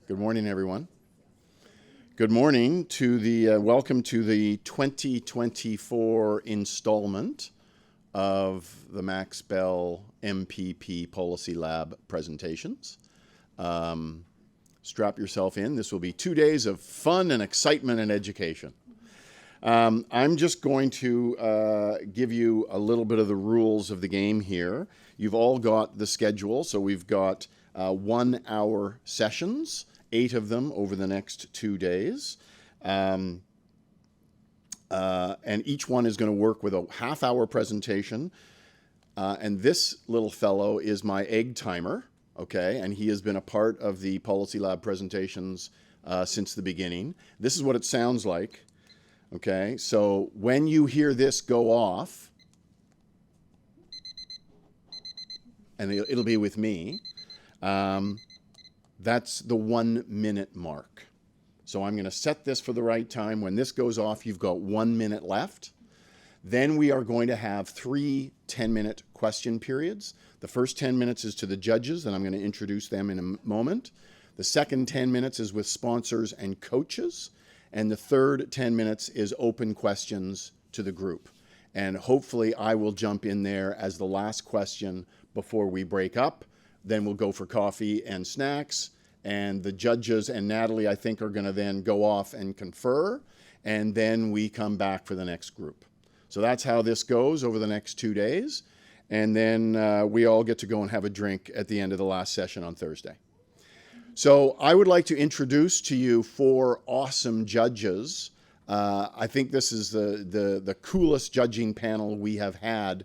Good morning, everyone. Good morning to the welcome to the 2024 installment of the Max Bell MPP Policy Lab presentations. Strap yourself in. This will be 2 days of fun and excitement and education. I'm just going to give you a little bit of the rules of the game here. You've all got the schedule, so we've got 1 hour sessions, 8 of them over the next 2 days. And each one is going to work with a half-hour presentation. And this little fellow is my egg timer, okay? And he has been a part of the Policy Lab presentations since the beginning. This is what it sounds like, okay? So when you hear this go off, and it'll be with me, that's the 1 minute mark. So I'm going to set this for the right time. When this goes off, you've got 1 minute left. Then we are going to have 3 10-minute question periods. The first 10 minutes is to the judges, and I'm going to introduce them in a moment. The second 10 minutes is with sponsors and coaches. And the third 10 minutes is open questions to the group. And hopefully I will jump in there as the last question before we break up. Then we'll go for coffee and snacks. And the judges and Natalie, I think, are going to then go off and confer. And then we come back for the next group. So that's how this goes over the next 2 days. And then we all get to go and have a drink at the end of the last session on Thursday. So I would like to introduce to you 4 awesome judges. I think this is the coolest judging panel we have had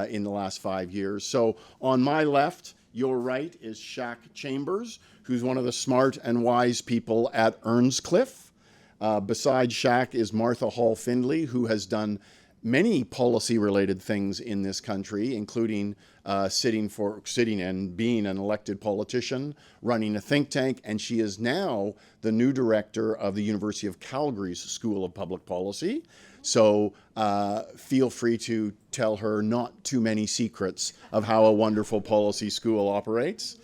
in the last 5 years. So on my left, your right, is Shaq Chambers, who's one of the smart and wise people at Earnscliffe. Beside Shaq is Martha Hall Findlay, who has done many policy-related things in this country, including sitting and being an elected politician, running a think tank, and she is now the new director of the University of Calgary's School of Public Policy. So feel free to tell her not too many secrets of how a wonderful policy school operates.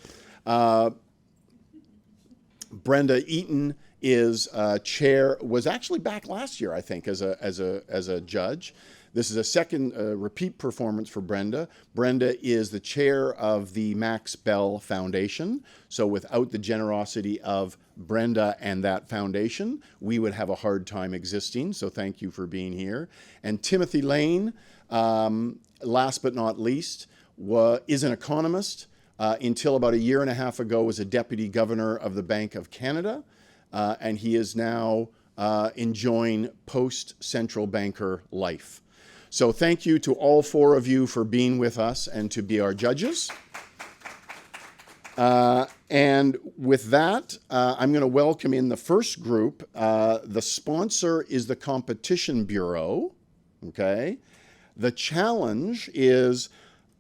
Brenda Eaton is was actually back last year, I think, as a judge. This is a second repeat performance for Brenda. Brenda is the chair of the Max Bell Foundation. So without the generosity of Brenda and that foundation, we would have a hard time existing. So thank you for being here. And Timothy Lane, last but not least, is an economist. Until about 1.5 years ago, was a deputy governor of the Bank of Canada. And he is now enjoying post-central banker life. So thank you to all 4 of you for being with us and to be our judges. And with that, I'm going to welcome in the first group. The sponsor is the Competition Bureau. Okay. The challenge is,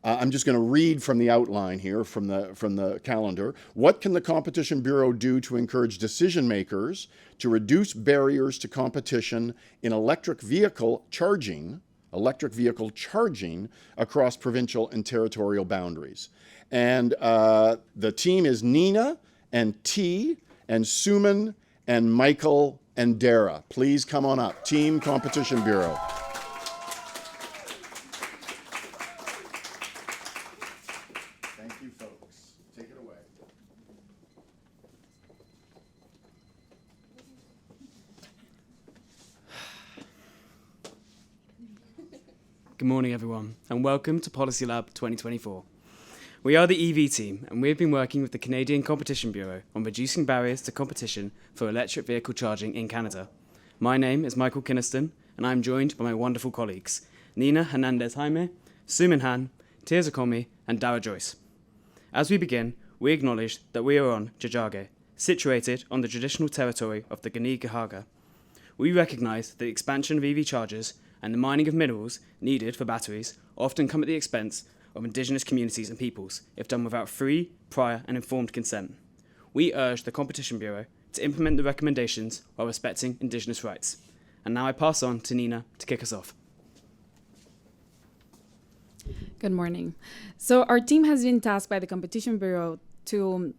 I'm just going to read from the outline here, from the calendar. What can the Competition Bureau do to encourage decision makers to reduce barriers to competition in electric vehicle charging across provincial and territorial boundaries? And the team is Nina and T and Suman and Michael and Dara. Please come on up. Team Competition Bureau. Thank you, folks. Take it away. Good morning, everyone, and welcome to Policy Lab 2024. We are the EV team, and we have been working with the Canadian Competition Bureau on reducing barriers to competition for electric vehicle charging in Canada. My name is Michael Kinniston, and I am joined by my wonderful colleagues, Nina Hernandez-Jaime, Sumin Han, Tia Zakomi, and Dara Joyce. As we begin, we acknowledge that we are on Tiohtià:ke, situated on the traditional territory of the Kanien'kehá:ka. We recognise that the expansion of EV chargers and the mining of minerals needed for batteries often come at the expense of Indigenous communities and peoples if done without free, prior and informed consent. We urge the Competition Bureau to implement the recommendations while respecting Indigenous rights. And now I pass on to Nina to kick us off. Good morning. So our team has been tasked by the Competition Bureau to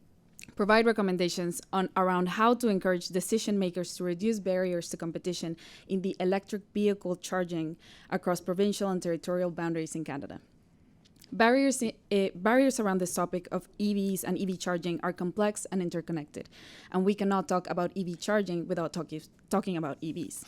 provide recommendations around how to encourage decision makers to reduce barriers to competition in the electric vehicle charging across provincial and territorial boundaries in Canada. Barriers around this topic of EVs and EV charging are complex and interconnected, and we cannot talk about EV charging without talking about EVs.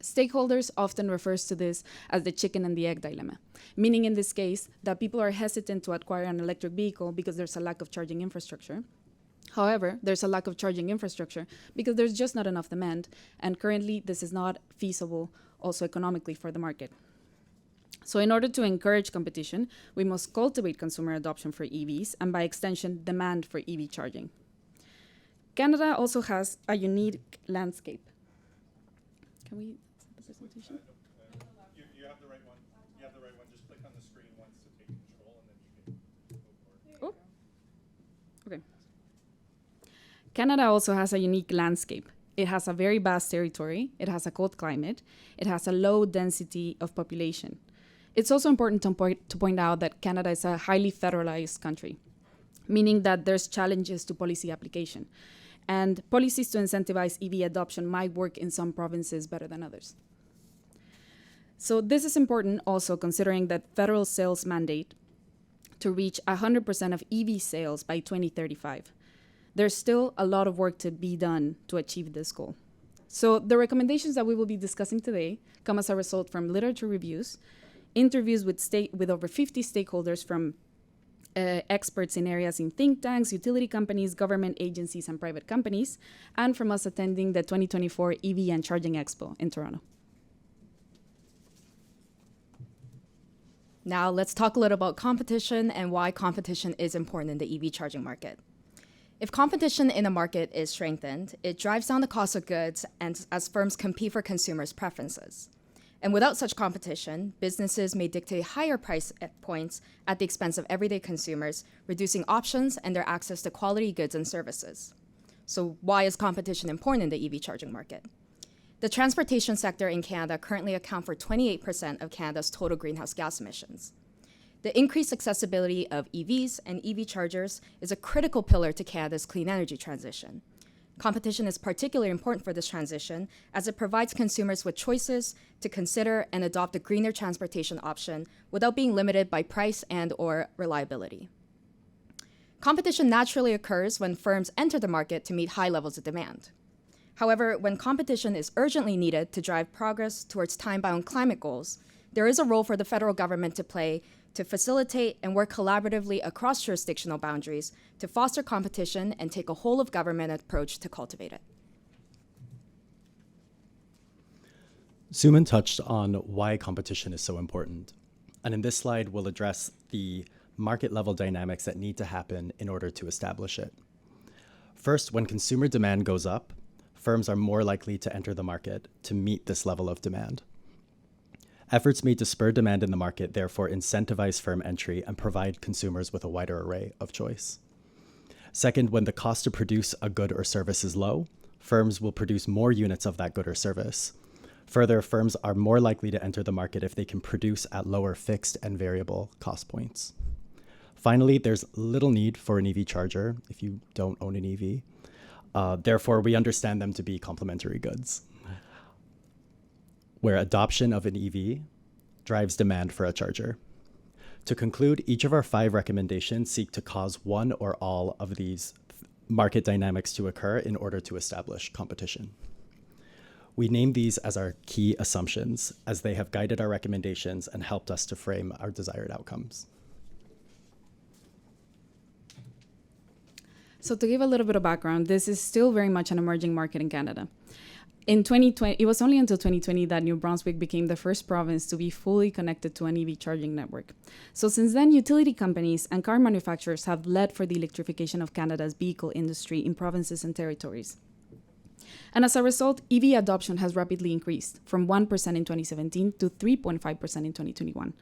Stakeholders often refers to this as the chicken and the egg dilemma, meaning in this case that people are hesitant to acquire an electric vehicle because there's a lack of charging infrastructure. However, there's a lack of charging infrastructure because there's just not enough demand, and currently this is not feasible also economically for the market. So in order to encourage competition, we must cultivate consumer adoption for EVs and by extension, demand for EV charging. Canada also has a unique landscape. Can we set the presentation? You have the right one. You have the right one. Just click on the screen once to take control, and then you can go for it. Oh. Okay. Canada also has a unique landscape. It has a very vast territory. It has a cold climate. It has a low density of population. It's also important to point out that Canada is a highly federalized country, meaning that there's challenges to policy application. And policies to incentivize EV adoption might work in some provinces better than others. So this is important also considering that federal sales mandate to reach 100% of EV sales by 2035. There's still a lot of work to be done to achieve this goal. So the recommendations that we will be discussing today come as a result from literature reviews, interviews with over 50 stakeholders from experts in areas in think tanks, utility companies, government agencies, and private companies, and from us attending the 2024 EV and Charging Expo in Toronto. Now let's talk a little about competition and why competition is important in the EV charging market. If competition in a market is strengthened, it drives down the cost of goods and as firms compete for consumers' preferences. And without such competition, businesses may dictate higher price points at the expense of everyday consumers, reducing options and their access to quality goods and services. So why is competition important in the EV charging market? The transportation sector in Canada currently accounts for 28% of Canada's total greenhouse gas emissions. The increased accessibility of EVs and EV chargers is a critical pillar to Canada's clean energy transition. Competition is particularly important for this transition as it provides consumers with choices to consider and adopt a greener transportation option without being limited by price and/or reliability. Competition naturally occurs when firms enter the market to meet high levels of demand. However, when competition is urgently needed to drive progress towards time-bound climate goals, there is a role for the federal government to play to facilitate and work collaboratively across jurisdictional boundaries to foster competition and take a whole-of-government approach to cultivate it. Suman touched on why competition is so important. And in this slide, we'll address the market-level dynamics that need to happen in order to establish it. First, when consumer demand goes up, firms are more likely to enter the market to meet this level of demand. Efforts made to spur demand in the market therefore incentivize firm entry and provide consumers with a wider array of choice. Second, when the cost to produce a good or service is low, firms will produce more units of that good or service. Further, firms are more likely to enter the market if they can produce at lower fixed and variable cost points. Finally, there's little need for an EV charger if you don't own an EV. Therefore, we understand them to be complementary goods, where adoption of an EV drives demand for a charger. To conclude, each of our 5 recommendations seek to cause one or all of these market dynamics to occur in order to establish competition. We name these as our key assumptions, as they have guided our recommendations and helped us to frame our desired outcomes. So to give a little bit of background, this is still very much an emerging market in Canada. In 2020, it was only until 2020 that New Brunswick became the first province to be fully connected to an EV charging network. So since then, utility companies and car manufacturers have led for the electrification of Canada's vehicle industry in provinces and territories. And as a result, EV adoption has rapidly increased from 1% in 2017 to 3.5% in 2021.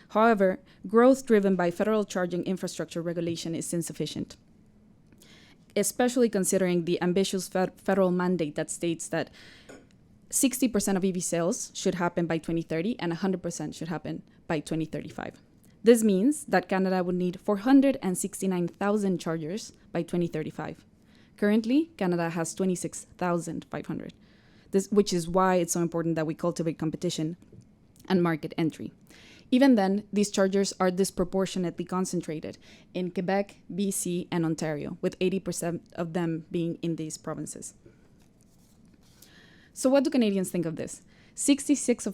However, growth driven by federal charging infrastructure regulation is insufficient, especially considering the ambitious federal mandate that states that 60% of EV sales should happen by 2030 and 100% should happen by 2035. This means that Canada would need 469,000 chargers by 2035. Currently, Canada has 26,500, which is why it's so important that we cultivate competition and market entry. Even then, these chargers are disproportionately concentrated in Quebec, BC, and Ontario, with 80% of them being in these provinces. So what do Canadians think of this? 60%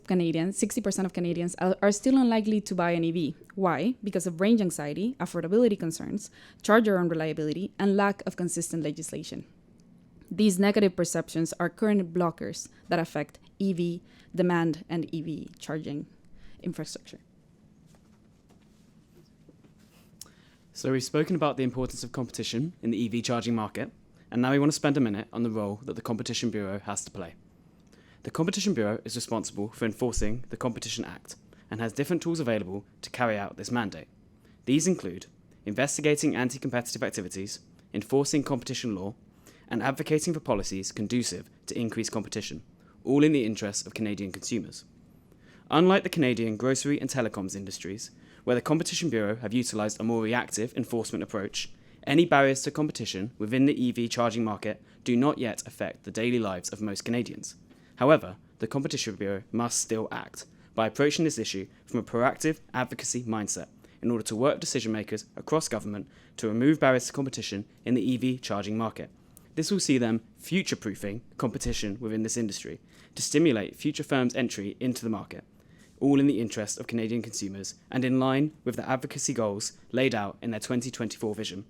of Canadians are still unlikely to buy an EV. Why? Because of range anxiety, affordability concerns, charger unreliability, and lack of consistent legislation. These negative perceptions are current blockers that affect EV demand and EV charging infrastructure. So we've spoken about the importance of competition in the EV charging market, and now we want to spend a minute on the role that the Competition Bureau has to play. The Competition Bureau is responsible for enforcing the Competition Act and has different tools available to carry out this mandate. These include investigating anti-competitive activities, enforcing competition law, and advocating for policies conducive to increased competition, all in the interests of Canadian consumers. Unlike the Canadian grocery and telecoms industries, where the Competition Bureau have utilised a more reactive enforcement approach, any barriers to competition within the EV charging market do not yet affect the daily lives of most Canadians. However, the Competition Bureau must still act by approaching this issue from a proactive advocacy mindset in order to work with decision makers across government to remove barriers to competition in the EV charging market. This will see them future-proofing competition within this industry to stimulate future firms' entry into the market, all in the interest of Canadian consumers and in line with the advocacy goals laid out in their 2024 vision.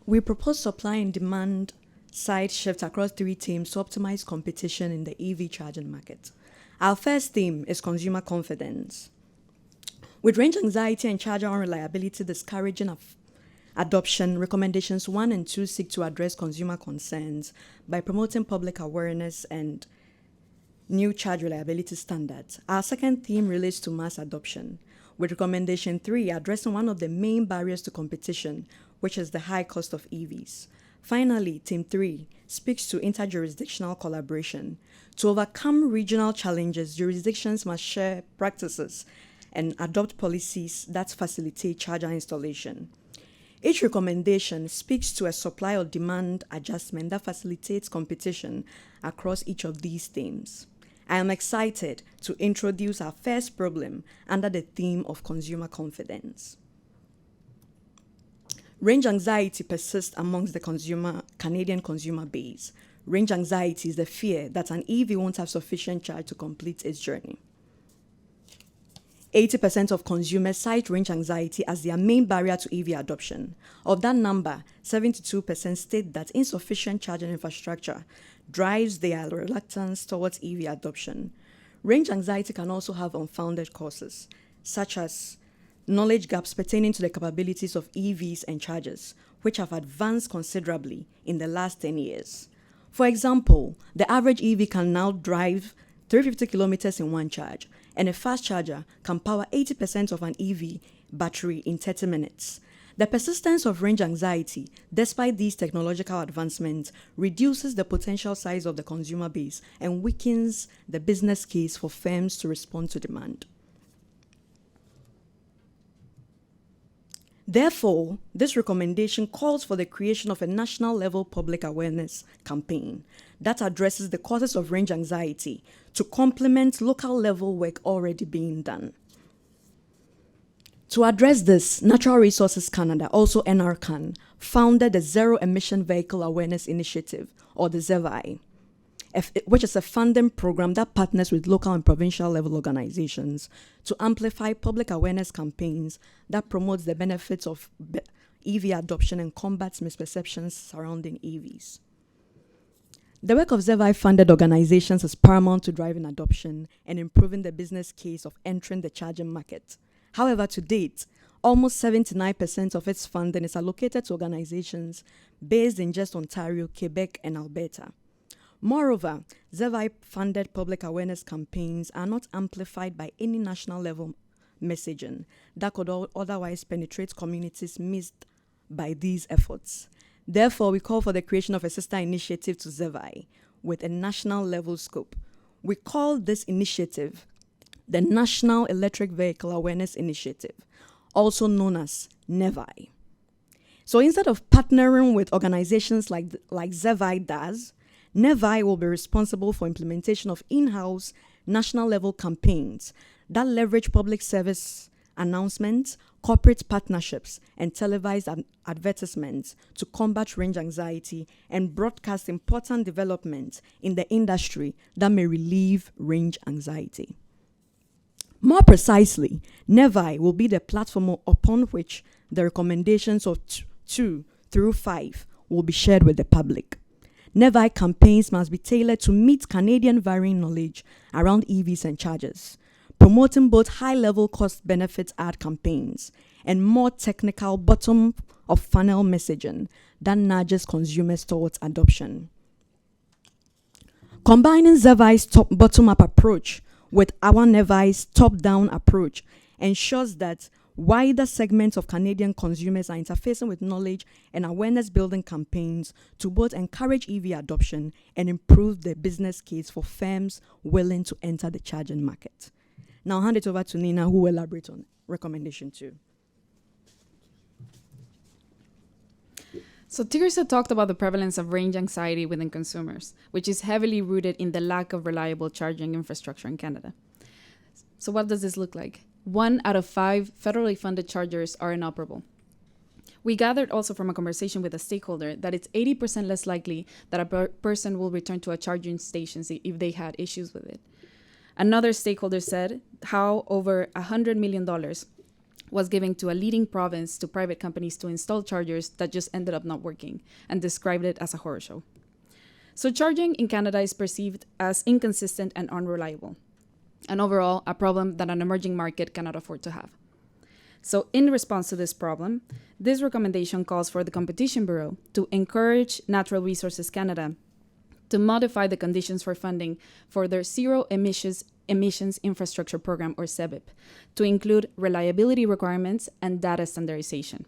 We propose supply and demand side shifts across 3 themes to optimize competition in the EV charging market. Our first theme is consumer confidence. With range anxiety and charger unreliability discouraging of adoption, recommendations 1 and 2 seek to address consumer concerns by promoting public awareness and new charge reliability standards. Our second theme relates to mass adoption, with recommendation 3 addressing one of the main barriers to competition, which is the high cost of EVs. Finally, theme 3 speaks to interjurisdictional collaboration. To overcome regional challenges, jurisdictions must share practices and adopt policies that facilitate charger installation. Each recommendation speaks to a supply or demand adjustment that facilitates competition across each of these themes. I am excited to introduce our first problem under the theme of consumer confidence. Range anxiety persists amongst the Canadian consumer base. Range anxiety is the fear that an EV won't have sufficient charge to complete its journey. 80% of consumers cite range anxiety as their main barrier to EV adoption. Of that number, 72% state that insufficient charging infrastructure drives their reluctance towards EV adoption. Range anxiety can also have unfounded causes, such as knowledge gaps pertaining to the capabilities of EVs and chargers, which have advanced considerably in the last 10 years. For example, the average EV can now drive 350 kilometers in one charge, and a fast charger can power 80% of an EV battery in 30 minutes. The persistence of range anxiety, despite these technological advancements, reduces the potential size of the consumer base and weakens the business case for firms to respond to demand. Therefore, this recommendation calls for the creation of a national-level public awareness campaign that addresses the causes of range anxiety to complement local-level work already being done. To address this, Natural Resources Canada, also NRCan, founded the Zero Emission Vehicle Awareness Initiative, or the ZEVI, which is a funding program that partners with local and provincial level organizations to amplify public awareness campaigns that promotes the benefits of EV adoption and combats misperceptions surrounding EVs. The work of ZEVI-funded organizations is paramount to driving adoption and improving the business case of entering the charging market. However, to date, almost 79% of its funding is allocated to organizations based in just Ontario, Quebec, and Alberta. Moreover, ZEVI-funded public awareness campaigns are not amplified by any national-level messaging that could otherwise penetrate communities missed by these efforts. Therefore, we call for the creation of a sister initiative to ZEVI with a national-level scope, We call this initiative the National Electric Vehicle Awareness Initiative, also known as NEVI. So instead of partnering with organizations like ZEVI does, NEVI will be responsible for implementation of in-house national level campaigns that leverage public service announcements, corporate partnerships, and televised advertisements to combat range anxiety and broadcast important developments in the industry that may relieve range anxiety. More precisely, NEVI will be the platform upon which the recommendations of 2 through 5 will be shared with the public. NEVI campaigns must be tailored to meet Canadian varying knowledge around EVs and chargers, promoting both high-level cost-benefit ad campaigns and more technical bottom-of-funnel messaging that nudges consumers towards adoption. Combining ZEVI's bottom-up approach with our NEVI's top-down approach ensures that wider segments of Canadian consumers are interfacing with knowledge and awareness-building campaigns to both encourage EV adoption and improve the business case for firms willing to enter the charging market. Now I'll hand it over to Nina, who will elaborate on recommendation 2. So Tigris talked about the prevalence of range anxiety within consumers, which is heavily rooted in the lack of reliable charging infrastructure in Canada. So what does this look like? 1 out of 5 federally funded chargers are inoperable. We gathered also from a conversation with a stakeholder that it's 80% less likely that a person will return to a charging station if they had issues with it. Another stakeholder said how over $100 million was given to a leading province to private companies to install chargers that just ended up not working, and described it as a horror show. So charging in Canada is perceived as inconsistent and unreliable, and overall a problem that an emerging market cannot afford to have. So in response to this problem, this recommendation calls for the Competition Bureau to encourage Natural Resources Canada to modify the conditions for funding for their Zero Emissions Infrastructure Program, or ZEBIP, to include reliability requirements and data standardization.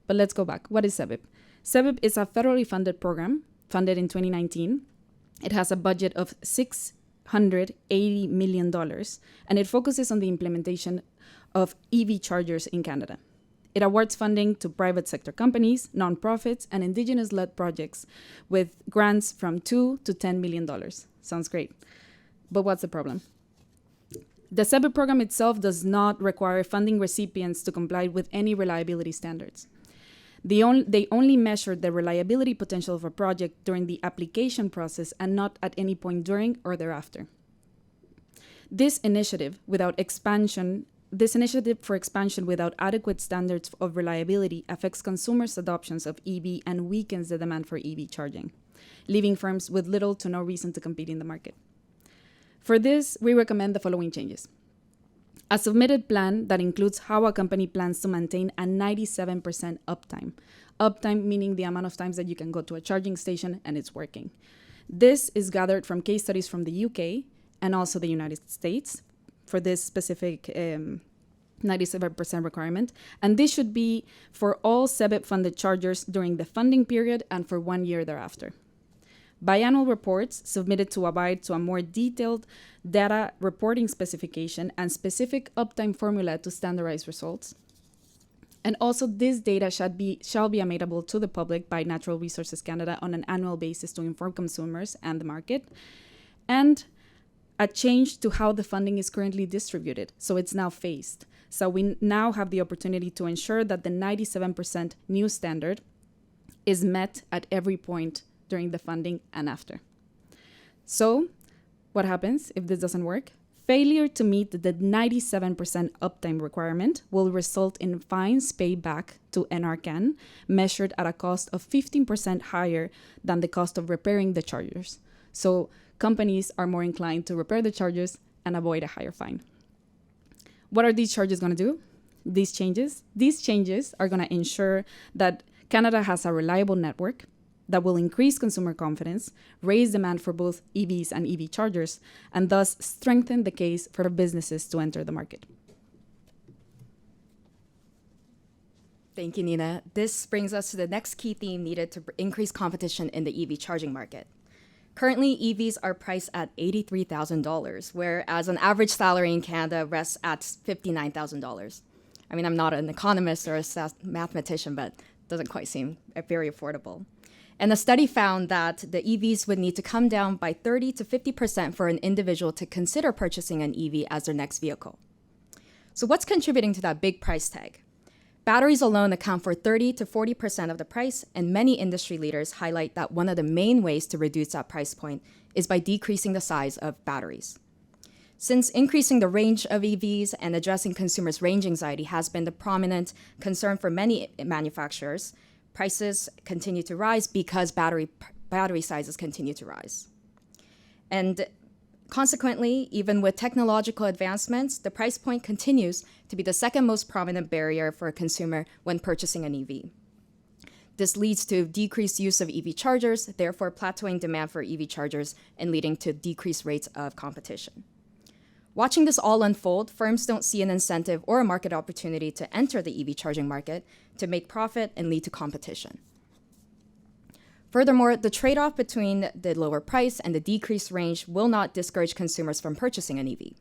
But let's go back. What is ZEBIP? ZEBIP is a federally funded program, funded in 2019. It has a budget of $680 million, and it focuses on the implementation of EV chargers in Canada. It awards funding to private sector companies, nonprofits, and Indigenous-led projects with grants from $2 to $10 million. Sounds great. But what's the problem? The ZEBIP program itself does not require funding recipients to comply with any reliability standards. They only measure the reliability potential of a project during the application process and not at any point during or thereafter. This initiative for expansion without adequate standards of reliability affects consumers' adoptions of EV and weakens the demand for EV charging, leaving firms with little to no reason to compete in the market. For this, we recommend the following changes. A submitted plan that includes how a company plans to maintain a 97% uptime. Uptime meaning the amount of times that you can go to a charging station and it's working. This is gathered from case studies from the UK and also the United States for this specific 97% requirement. And this should be for all ZEBIP-funded chargers during the funding period and for 1 year thereafter. Biannual reports submitted to abide to a more detailed data reporting specification and specific uptime formula to standardize results. And also this data shall be available to the public by Natural Resources Canada on an annual basis to inform consumers and the market. And a change to how the funding is currently distributed. So it's now phased. So we now have the opportunity to ensure that the 97% new standard is met at every point during the funding and after. So what happens if this doesn't work? Failure to meet the 97% uptime requirement will result in fines paid back to NRCan, measured at a cost of 15% higher than the cost of repairing the chargers. So companies are more inclined to repair the chargers and avoid a higher fine. What are these charges going to do? These changes are going to ensure that Canada has a reliable network that will increase consumer confidence, raise demand for both EVs and EV chargers, and thus strengthen the case for businesses to enter the market. Thank you, Nina. This brings us to the next key theme needed to increase competition in the EV charging market: Currently, EVs are priced at $83,000, whereas an average salary in Canada rests at $59,000. I mean, I'm not an economist or a mathematician, but it doesn't quite seem very affordable. And a study found that the EVs would need to come down by 30 to 50% for an individual to consider purchasing an EV as their next vehicle. So what's contributing to that big price tag? Batteries alone account for 30 to 40% of the price, and many industry leaders highlight that one of the main ways to reduce that price point is by decreasing the size of batteries. Since increasing the range of EVs and addressing consumers' range anxiety has been the prominent concern for many manufacturers, prices continue to rise because battery sizes continue to rise. And consequently, even with technological advancements, the price point continues to be the second most prominent barrier for a consumer when purchasing an EV. This leads to decreased use of EV chargers, therefore plateauing demand for EV chargers and leading to decreased rates of competition. Watching this all unfold, firms don't see an incentive or a market opportunity to enter the EV charging market to make profit and lead to competition. Furthermore, the trade-off between the lower price and the decreased range will not discourage consumers from purchasing an EV.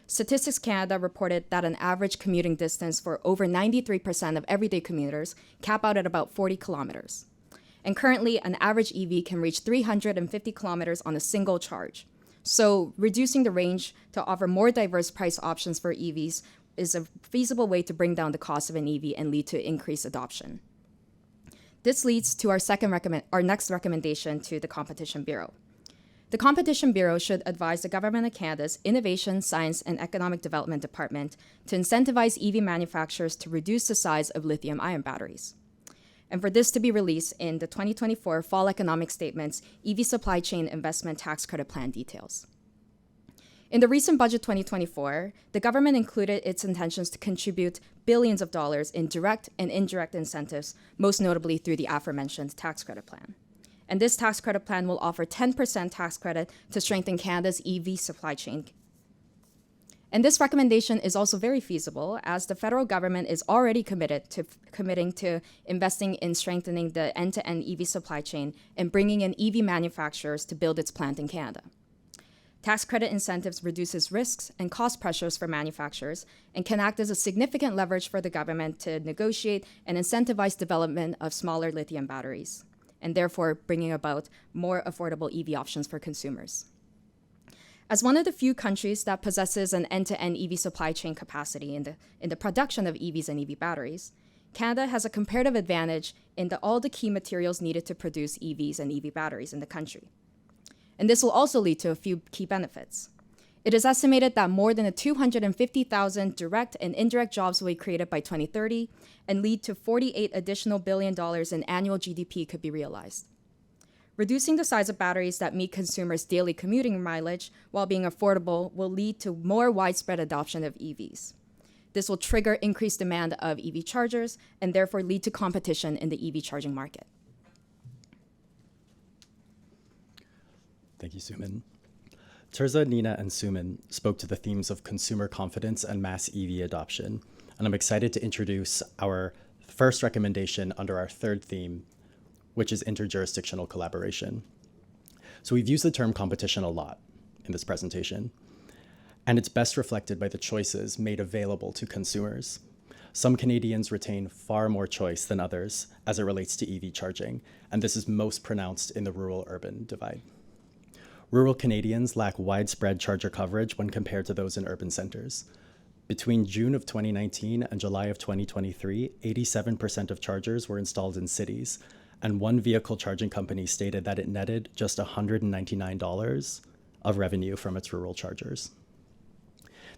Statistics Canada reported that an average commuting distance for over 93% of everyday commuters cap out at about 40 kilometers. And currently, an average EV can reach 350 kilometers on a single charge. So reducing the range to offer more diverse price options for EVs is a feasible way to bring down the cost of an EV and lead to increased adoption. This leads to our next recommendation to the Competition Bureau. The Competition Bureau should advise the Government of Canada's Innovation, Science and Economic Development Department to incentivize EV manufacturers to reduce the size of lithium-ion batteries. And for this to be released in the 2024 Fall Economic Statement's EV Supply Chain Investment Tax Credit Plan details. In the recent Budget 2024, the government included its intentions to contribute billions of dollars in direct and indirect incentives, most notably through the aforementioned tax credit plan. And this tax credit plan will offer 10% tax credit to strengthen Canada's EV supply chain. And this recommendation is also very feasible, as the federal government is already committing to investing in strengthening the end-to-end EV supply chain and bringing in EV manufacturers to build its plant in Canada. Tax credit incentives reduces risks and cost pressures for manufacturers and can act as a significant leverage for the government to negotiate and incentivize development of smaller lithium batteries, and therefore bringing about more affordable EV options for consumers. As one of the few countries that possesses an end-to-end EV supply chain capacity in the production of EVs and EV batteries, Canada has a comparative advantage in all the key materials needed to produce EVs and EV batteries in the country. And this will also lead to a few key benefits. It is estimated that more than 250,000 direct and indirect jobs will be created by 2030 and lead to $48 additional billion in annual GDP could be realized. Reducing the size of batteries that meet consumers' daily commuting mileage while being affordable will lead to more widespread adoption of EVs. This will trigger increased demand of EV chargers and therefore lead to competition in the EV charging market. Thank you, Suman. Tirza, Nina, and Suman spoke to the themes of consumer confidence and mass EV adoption, and I'm excited to introduce our first recommendation under our third theme, which is interjurisdictional collaboration. So we've used the term competition a lot in this presentation, and it's best reflected by the choices made available to consumers. Some Canadians retain far more choice than others as it relates to EV charging, and this is most pronounced in the rural-urban divide. Rural Canadians lack widespread charger coverage when compared to those in urban centers. Between June of 2019 and July of 2023, 87% of chargers were installed in cities, and one vehicle charging company stated that it netted just $199 of revenue from its rural chargers.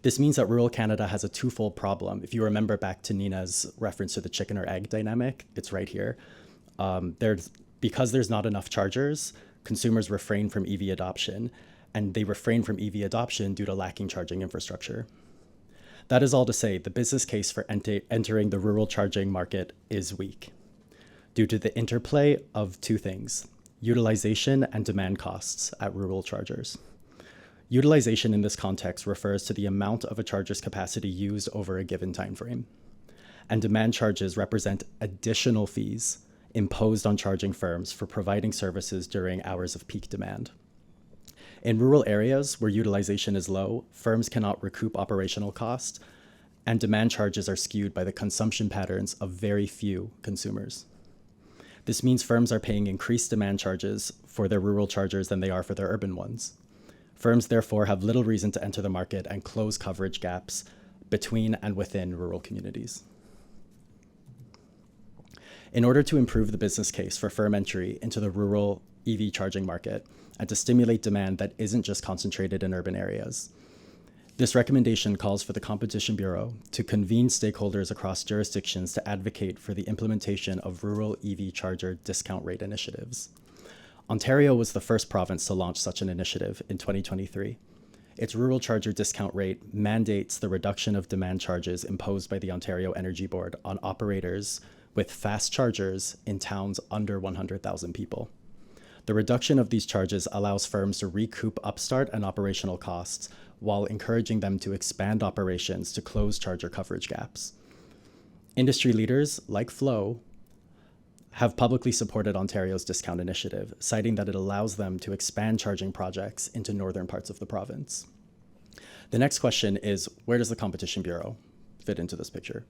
This means that rural Canada has a twofold problem. If you remember back to Nina's reference to the chicken or egg dynamic, it's right here. Because there's not enough chargers, consumers refrain from EV adoption, and they refrain from EV adoption due to lacking charging infrastructure. That is all to say, the business case for entering the rural charging market is weak, due to the interplay of two things: utilization and demand costs at rural chargers. Utilization in this context refers to the amount of a charger's capacity used over a given time frame, and demand charges represent additional fees imposed on charging firms for providing services during hours of peak demand. In rural areas where utilization is low, firms cannot recoup operational costs, and demand charges are skewed by the consumption patterns of very few consumers. This means firms are paying increased demand charges for their rural chargers than they are for their urban ones. Firms therefore have little reason to enter the market and close coverage gaps between and within rural communities. In order to improve the business case for firm entry into the rural EV charging market and to stimulate demand that isn't just concentrated in urban areas, this recommendation calls for the Competition Bureau to convene stakeholders across jurisdictions to advocate for the implementation of rural EV charger discount rate initiatives. Ontario was the first province to launch such an initiative in 2023. Its rural charger discount rate mandates the reduction of demand charges imposed by the Ontario Energy Board on operators with fast chargers in towns under 100,000 people. The reduction of these charges allows firms to recoup upstart and operational costs while encouraging them to expand operations to close charger coverage gaps. Industry leaders, like Flow, have publicly supported Ontario's discount initiative, citing that it allows them to expand charging projects into northern parts of the province. The next question is, where does the Competition Bureau fit into this picture?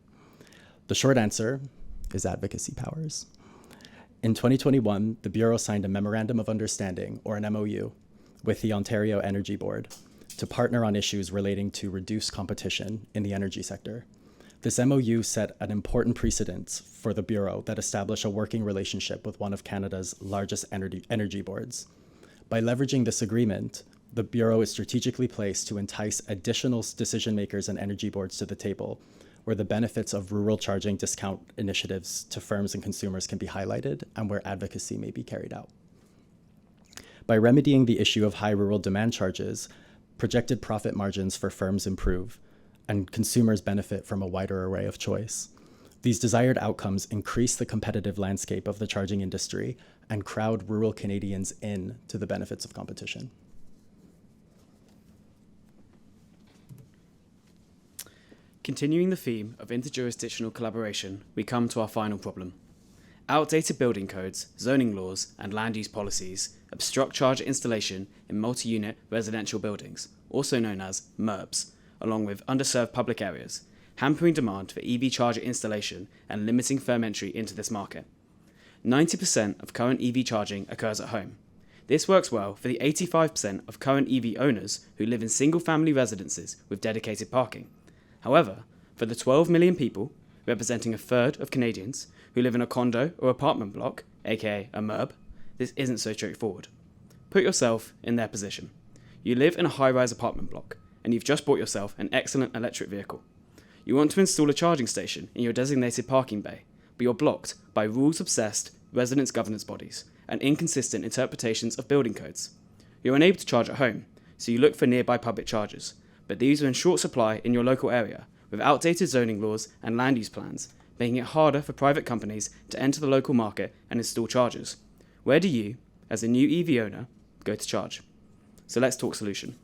The short answer is advocacy powers. In 2021, the Bureau signed a Memorandum of Understanding, or an MOU, with the Ontario Energy Board to partner on issues relating to reduced competition in the energy sector. This MOU set an important precedent for the Bureau that established a working relationship with one of Canada's largest energy boards. By leveraging this agreement, the Bureau is strategically placed to entice additional decision makers and energy boards to the table, where the benefits of rural charging discount initiatives to firms and consumers can be highlighted and where advocacy may be carried out. By remedying the issue of high rural demand charges, projected profit margins for firms improve, and consumers benefit from a wider array of choice. These desired outcomes increase the competitive landscape of the charging industry and crowd rural Canadians in to the benefits of competition. Continuing the theme of interjurisdictional collaboration, we come to our final problem. Outdated building codes, zoning laws, and land use policies obstruct charger installation in multi-unit residential buildings, also known as MURBs, along with underserved public areas, hampering demand for EV charger installation and limiting firm entry into this market. 90% of current EV charging occurs at home. This works well for the 85% of current EV owners who live in single-family residences with dedicated parking. However, for the 12 million people, representing a third of Canadians, who live in a condo or apartment block, aka a MURB, this isn't so straightforward. Put yourself in their position. You live in a high-rise apartment block, and you've just bought yourself an excellent electric vehicle. You want to install a charging station in your designated parking bay, but you're blocked by rules-obsessed residence governance bodies and inconsistent interpretations of building codes. You're unable to charge at home, so you look for nearby public chargers, but these are in short supply in your local area, with outdated zoning laws and land use plans, making it harder for private companies to enter the local market and install chargers. Where do you, as a new EV owner, go to charge? So let's talk solution.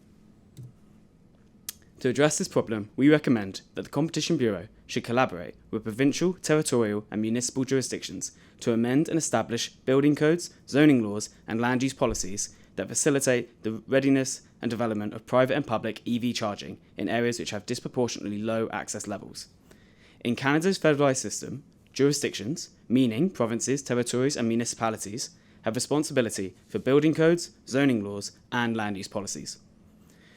To address this problem, we recommend that the Competition Bureau should collaborate with provincial, territorial, and municipal jurisdictions to amend and establish building codes, zoning laws, and land use policies that facilitate the readiness and development of private and public EV charging in areas which have disproportionately low access levels. In Canada's federalised system, jurisdictions, meaning provinces, territories, and municipalities, have responsibility for building codes, zoning laws, and land use policies.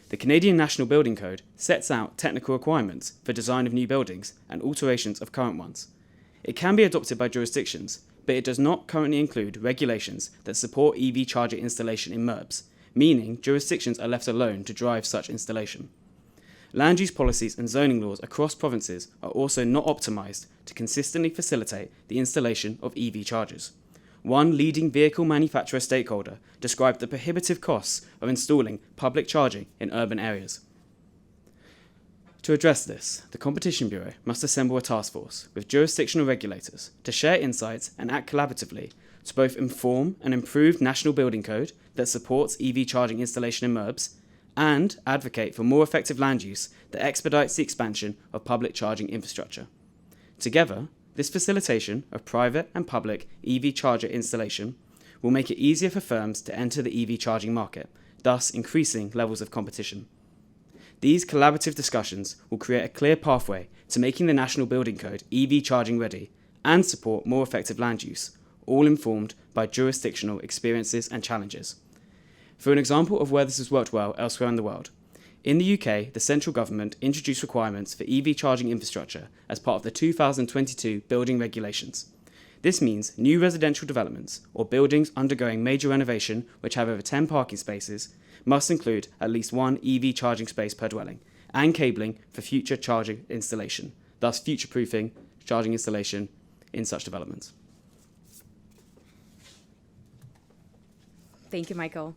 The Canadian National Building Code sets out technical requirements for design of new buildings and alterations of current ones. It can be adopted by jurisdictions, but it does not currently include regulations that support EV charger installation in MURBs, meaning jurisdictions are left alone to drive such installation. Land use policies and zoning laws across provinces are also not optimised to consistently facilitate the installation of EV chargers. One leading vehicle manufacturer stakeholder described the prohibitive costs of installing public charging in urban areas. To address this, the Competition Bureau must assemble a task force with jurisdictional regulators to share insights and act collaboratively to both inform an improved national building code that supports EV charging installation in MURBs and advocate for more effective land use that expedites the expansion of public charging infrastructure. Together, this facilitation of private and public EV charger installation will make it easier for firms to enter the EV charging market, thus increasing levels of competition. These collaborative discussions will create a clear pathway to making the National Building Code EV charging ready and support more effective land use, all informed by jurisdictional experiences and challenges. For an example of where this has worked well elsewhere in the world, in the UK, the central government introduced requirements for EV charging infrastructure as part of the 2022 building regulations. This means new residential developments or buildings undergoing major renovation which have over 10 parking spaces must include at least one EV charging space per dwelling and cabling for future charging installation, thus future-proofing charging installation in such developments. Thank you, Michael.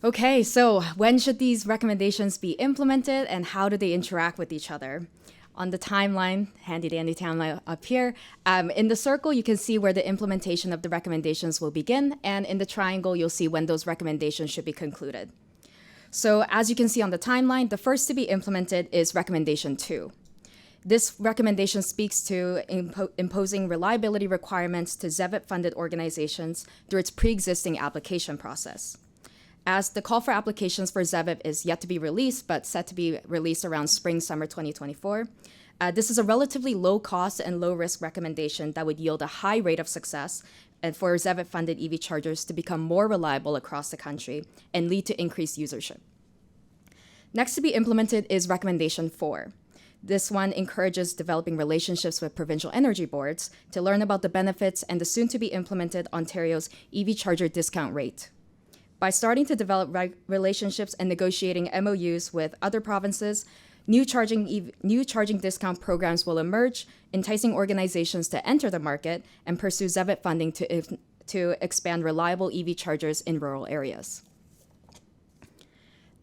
Okay, so when should these recommendations be implemented and how do they interact with each other? On the timeline, handy-dandy timeline up here, in the circle you can see where the implementation of the recommendations will begin, and in the triangle you'll see when those recommendations should be concluded. So as you can see on the timeline, the first to be implemented is recommendation 2. This recommendation speaks to imposing reliability requirements to ZEVIT-funded organizations through its pre-existing application process. As the call for applications for ZEVIT is yet to be released, but set to be released around spring-summer 2024, this is a relatively low-cost and low-risk recommendation that would yield a high rate of success and for ZEVIT-funded EV chargers to become more reliable across the country and lead to increased usership. Next to be implemented is recommendation 4. This one encourages developing relationships with provincial energy boards to learn about the benefits and the soon-to-be-implemented Ontario's EV charger discount rate. By starting to develop relationships and negotiating MOUs with other provinces, new charging discount programs will emerge, enticing organizations to enter the market and pursue ZEVIT funding to expand reliable EV chargers in rural areas.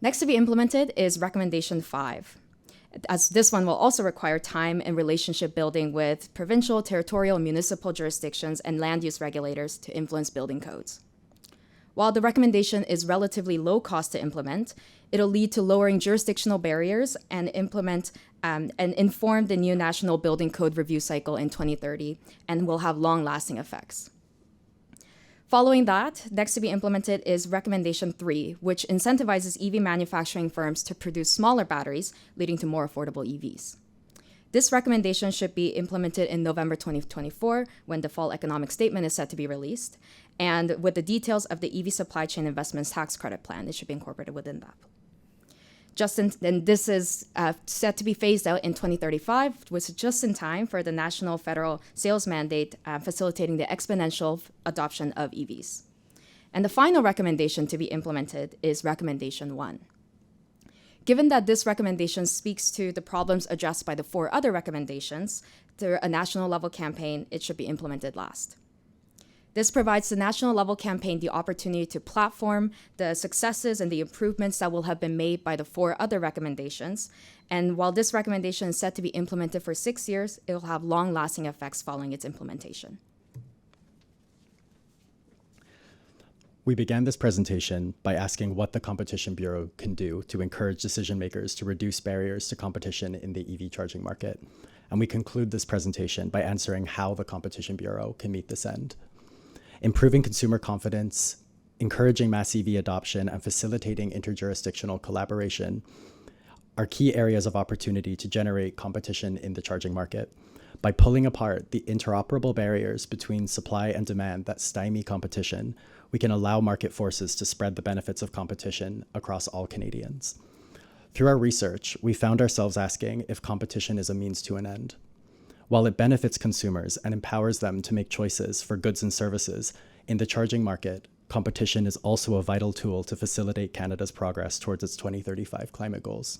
Next to be implemented is recommendation 5. As this one will also require time and relationship building with provincial, territorial, municipal jurisdictions and land use regulators to influence building codes. While the recommendation is relatively low cost to implement, it'll lead to lowering jurisdictional barriers and inform the new National Building Code review cycle in 2030 and will have long-lasting effects. Following that, next to be implemented is recommendation 3, which incentivizes EV manufacturing firms to produce smaller batteries, leading to more affordable EVs. This recommendation should be implemented in November 2024, when the fall economic statement is set to be released, and with the details of the EV supply chain investments tax credit plan, it should be incorporated within that. And this is set to be phased out in 2035, which is just in time for the national federal sales mandate facilitating the exponential adoption of EVs. And the final recommendation to be implemented is recommendation 1. Given that this recommendation speaks to the problems addressed by the 4 other recommendations, through a national level campaign, it should be implemented last. This provides the national level campaign the opportunity to platform the successes and the improvements that will have been made by the 4 other recommendations. And while this recommendation is set to be implemented for 6 years, it will have long-lasting effects following its implementation. We began this presentation by asking what the Competition Bureau can do to encourage decision makers to reduce barriers to competition in the EV charging market. And we conclude this presentation by answering how the Competition Bureau can meet this end. Improving consumer confidence, encouraging mass EV adoption, and facilitating interjurisdictional collaboration are key areas of opportunity to generate competition in the charging market. By pulling apart the interoperable barriers between supply and demand that stymie competition, we can allow market forces to spread the benefits of competition across all Canadians. Through our research, we found ourselves asking if competition is a means to an end. While it benefits consumers and empowers them to make choices for goods and services in the charging market, competition is also a vital tool to facilitate Canada's progress towards its 2035 climate goals.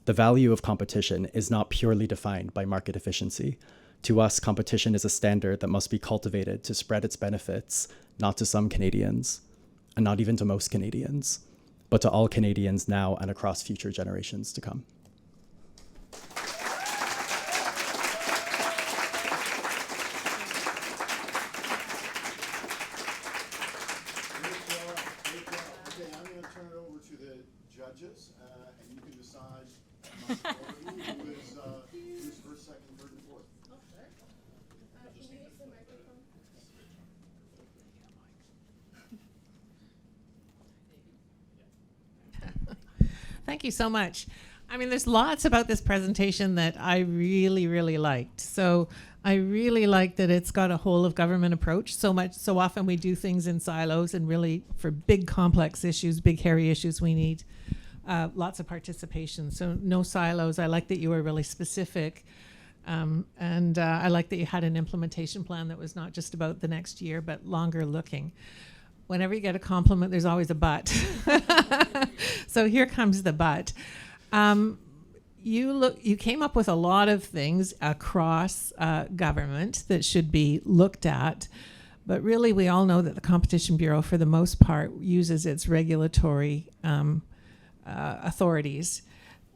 The value of competition is not purely defined by market efficiency. To us, competition is a standard that must be cultivated to spread its benefits, not to some Canadians, and not even to most Canadians, but to all Canadians now and across future generations to come. Okay, I'm going to turn it over to the judges, and you can decide who's first, second, third, and fourth. Thank you so much. I mean, there's lots about this presentation that I really, really liked. So I really like that it's got a whole of government approach. So often we do things in silos, and really for big complex issues, big hairy issues, we need lots of participation. So no silos. I like that you were really specific. And I like that you had an implementation plan that was not just about the next year, but longer looking. Whenever you get a compliment, there's always a but. So here comes the but. You came up with a lot of things across government that should be looked at, but really we all know that the Competition Bureau, for the most part, uses its regulatory authorities.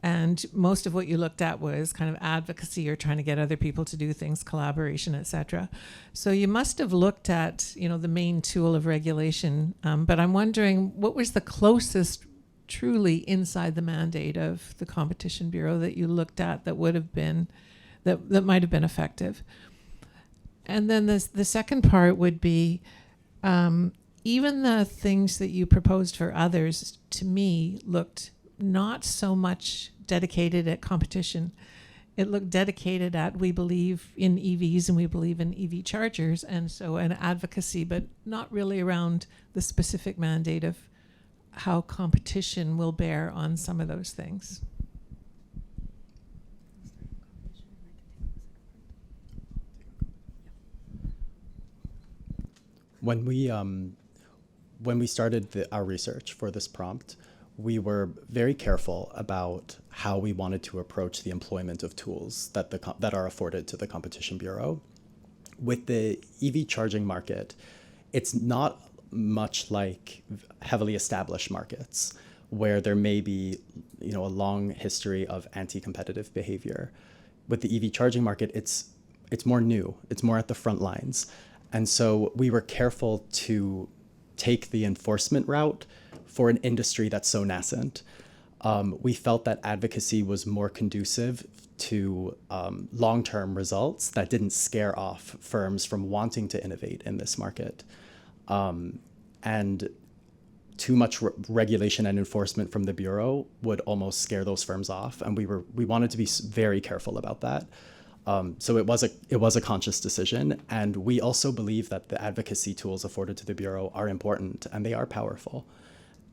And most of what you looked at was kind of advocacy or trying to get other people to do things, collaboration, et cetera. So you must have looked at, the main tool of regulation. But I'm wondering, what was the closest truly inside the mandate of the Competition Bureau that you looked at that would have been, that might have been effective? And then the second part would be, even the things that you proposed for others, to me, looked not so much dedicated at competition. It looked dedicated at, we believe in EVs and we believe in EV chargers, and so an advocacy, but not really around the specific mandate of how competition will bear on some of those things. When we started our research for this prompt, we were very careful about how we wanted to approach the employment of tools that are afforded to the Competition Bureau. With the EV charging market, it's not much like heavily established markets where there may be, a long history of anti-competitive behavior. With the EV charging market, it's more new, it's more at the front lines. And so we were careful to take the enforcement route for an industry that's so nascent. We felt that advocacy was more conducive to long-term results that didn't scare off firms from wanting to innovate in this market. And too much regulation and enforcement from the Bureau would almost scare those firms off. And we wanted to be very careful about that. So it was a conscious decision. And we also believe that the advocacy tools afforded to the Bureau are important and they are powerful.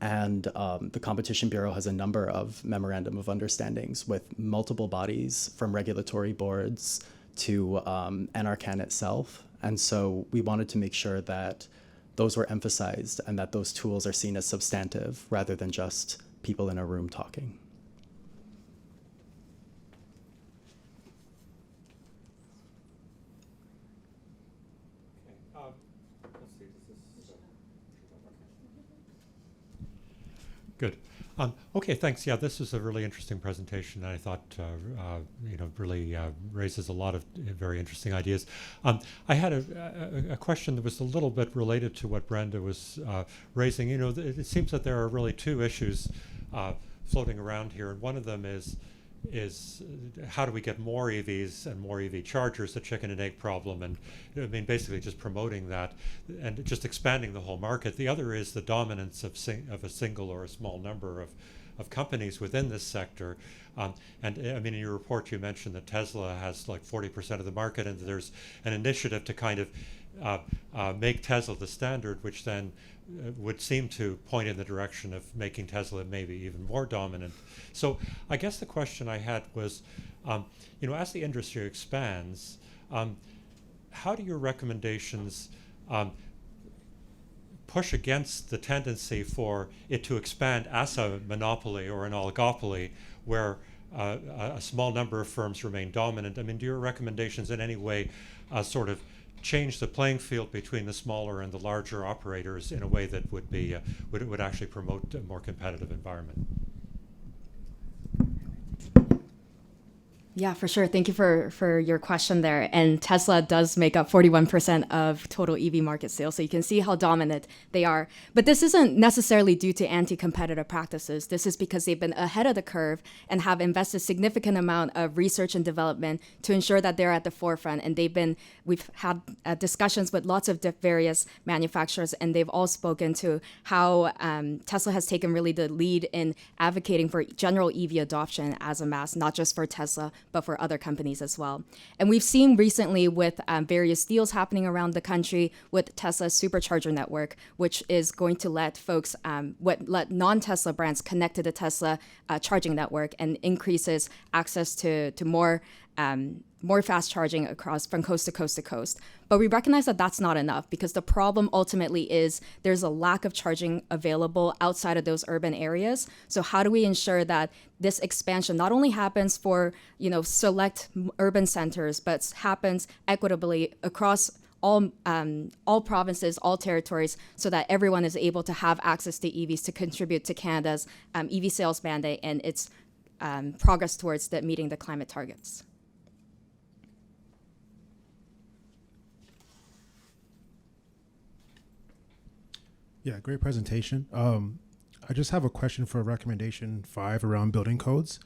And the Competition Bureau has a number of memorandum of understandings with multiple bodies, from regulatory boards to NRCan itself. And so we wanted to make sure that those were emphasized and that those tools are seen as substantive rather than just people in a room talking. Good. Okay, thanks. Yeah, this was a really interesting presentation. I thought, really raises a lot of very interesting ideas. I had a question that was a little bit related to what Brenda was raising. It seems that there are really two issues floating around here, and one of them is how do we get more EVs and more EV chargers, the chicken and egg problem, and basically just promoting that and just expanding the whole market. The other is the dominance of a single or a small number of companies within this sector. In your report you mentioned that Tesla has like 40% of the market, and there's an initiative to kind of make Tesla the standard, which then would seem to point in the direction of making Tesla maybe even more dominant. So I guess the question I had was, as the industry expands, how do your recommendations push against the tendency for it to expand as a monopoly or an oligopoly where a small number of firms remain dominant? Do your recommendations in any way sort of change the playing field between the smaller and the larger operators in a way that would actually promote a more competitive environment? Yeah, for sure. Thank you for your question there. And Tesla does make up 41% of total EV market sales. So you can see how dominant they are. But this isn't necessarily due to anti-competitive practices. This is because they've been ahead of the curve and have invested significant amount of research and development to ensure that they're at the forefront. And we've had discussions with lots of various manufacturers, and they've all spoken to how Tesla has taken really the lead in advocating for general EV adoption as a mass, not just for Tesla, but for other companies as well. And we've seen recently with various deals happening around the country with Tesla's supercharger network, which is going to let folks, let non-Tesla brands connect to the Tesla charging network and increases access to more fast charging across from coast to coast to coast. But we recognize that that's not enough, because the problem ultimately is there's a lack of charging available outside of those urban areas. So how do we ensure that this expansion not only happens for, select urban centers, but happens equitably across all provinces, all territories, so that everyone is able to have access to EVs to contribute to Canada's EV sales mandate and its progress towards meeting the climate targets. Yeah, great presentation. I just have a question for recommendation 5 around building codes.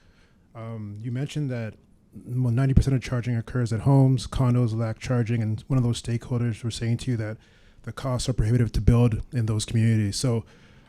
You mentioned that 90% of charging occurs at homes, condos lack charging, and one of those stakeholders were saying to you that the costs are prohibitive to build in those communities. So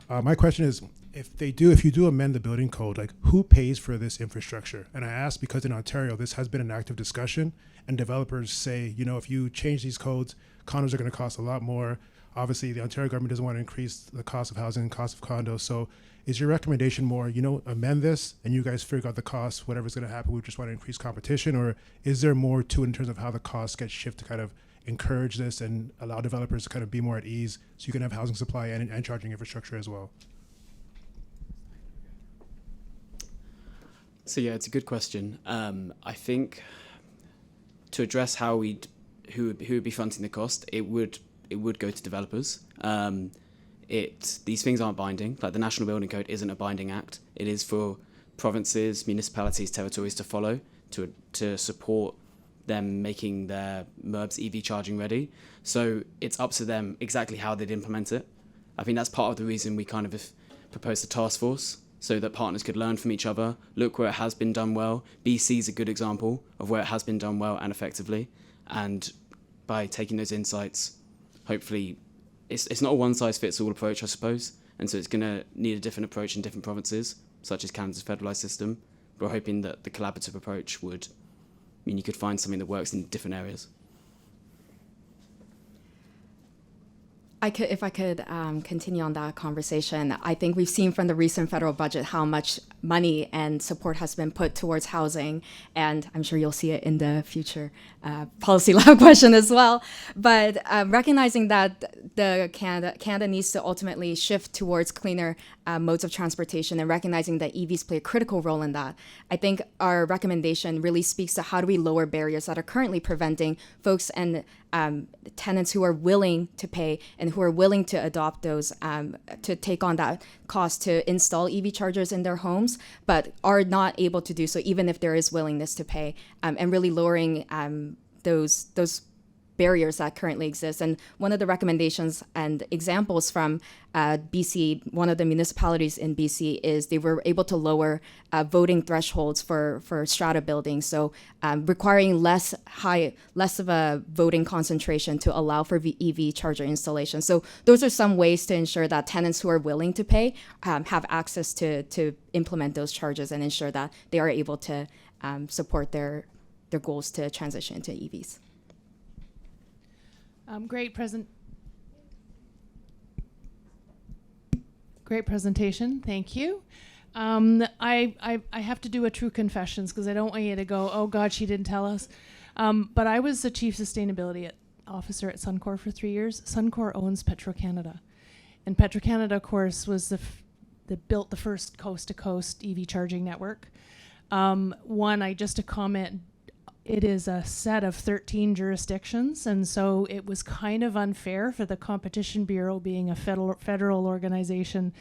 my question is, if you do amend the building code, like, who pays for this infrastructure? And I ask because in Ontario, this has been an active discussion, and developers say, if you change these codes, condos are going to cost a lot more. Obviously, the Ontario government doesn't want to increase the cost of housing and cost of condos. So is your recommendation more, amend this and you guys figure out the cost, whatever's going to happen, we just want to increase competition? Or is there more to it in terms of how the costs get shifted to kind of encourage this and allow developers to kind of be more at ease so you can have housing supply and charging infrastructure as well? So yeah, it's a good question. I think to address who would be fronting the cost, it would go to developers. These things aren't binding. Like, the National Building Code isn't a binding act. It is for provinces, municipalities, territories to follow to support them making their MURBs EV charging ready. So it's up to them exactly how they'd implement it. I think that's part of the reason we kind of proposed a task force, so that partners could learn from each other, look where it has been done well. BC is a good example of where it has been done well and effectively. And by taking those insights, hopefully, it's not a one-size-fits-all approach, I suppose, and so it's going to need a different approach in different provinces, such as Canada's federalised system. But we're hoping that the collaborative approach would mean you could find something that works in different areas. If I could continue on that conversation, I think we've seen from the recent federal budget how much money and support has been put towards housing, and I'm sure you'll see it in the future policy lab question as well. But recognizing that Canada needs to ultimately shift towards cleaner modes of transportation, and recognizing that EVs play a critical role in that, I think our recommendation really speaks to how do we lower barriers that are currently preventing folks and tenants who are willing to pay and who are willing to adopt those, to take on that cost to install EV chargers in their homes, but are not able to do so even if there is willingness to pay, and really lowering those barriers that currently exist. And one of the recommendations and examples from BC, one of the municipalities in BC, is they were able to lower voting thresholds for strata buildings, so requiring less of a voting concentration to allow for EV charger installation. So those are some ways to ensure that tenants who are willing to pay have access to implement those charges and ensure that they are able to support their goals to transition into EVs. Great presentation. Thank you. I have to do a true confessions because I don't want you to go, oh God, she didn't tell us. But I was the chief sustainability officer at Suncor for 3 years. Suncor owns Petro-Canada, and Petro-Canada, of course, was that built the first coast-to-coast EV charging network. Just to comment. It is a set of 13 jurisdictions, and so it was kind of unfair for the Competition Bureau, being a federal organization,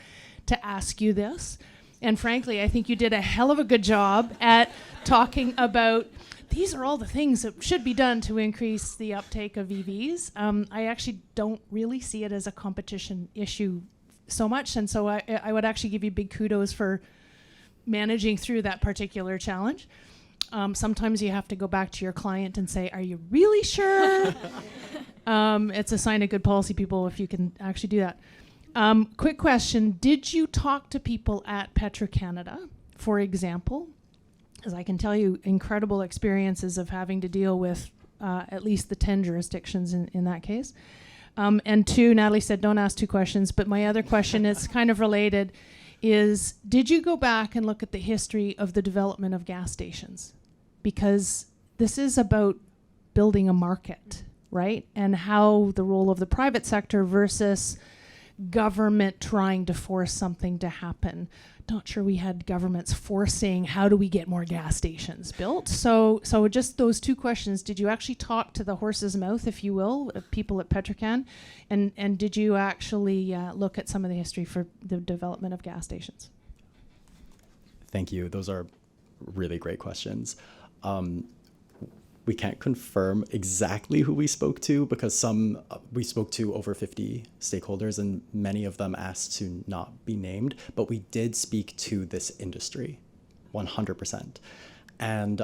to ask you this. And frankly, I think you did a hell of a good job at talking about these are all the things that should be done to increase the uptake of EVs. I actually don't really see it as a competition issue so much. And so I would actually give you big kudos for managing through that particular challenge. Sometimes you have to go back to your client and say, are you really sure? It's a sign of good policy, people, if you can actually do that. Quick question. Did you talk to people at Petro-Canada, for example? Because I can tell you incredible experiences of having to deal with at least the 10 jurisdictions in that case. And two, Natalie said don't ask two questions, but my other question is kind of related, is did you go back and look at the history of the development of gas stations? Because this is about building a market, right? And how the role of the private sector versus government trying to force something to happen. Not sure we had governments forcing how do we get more gas stations built. So just those two questions. Did you actually talk to the horse's mouth, if you will, of people at Petrocan? And did you actually look at some of the history for the development of gas stations? Thank you. Those are really great questions. We can't confirm exactly who we spoke to because we spoke to over 50 stakeholders and many of them asked to not be named, but we did speak to this industry 100%. And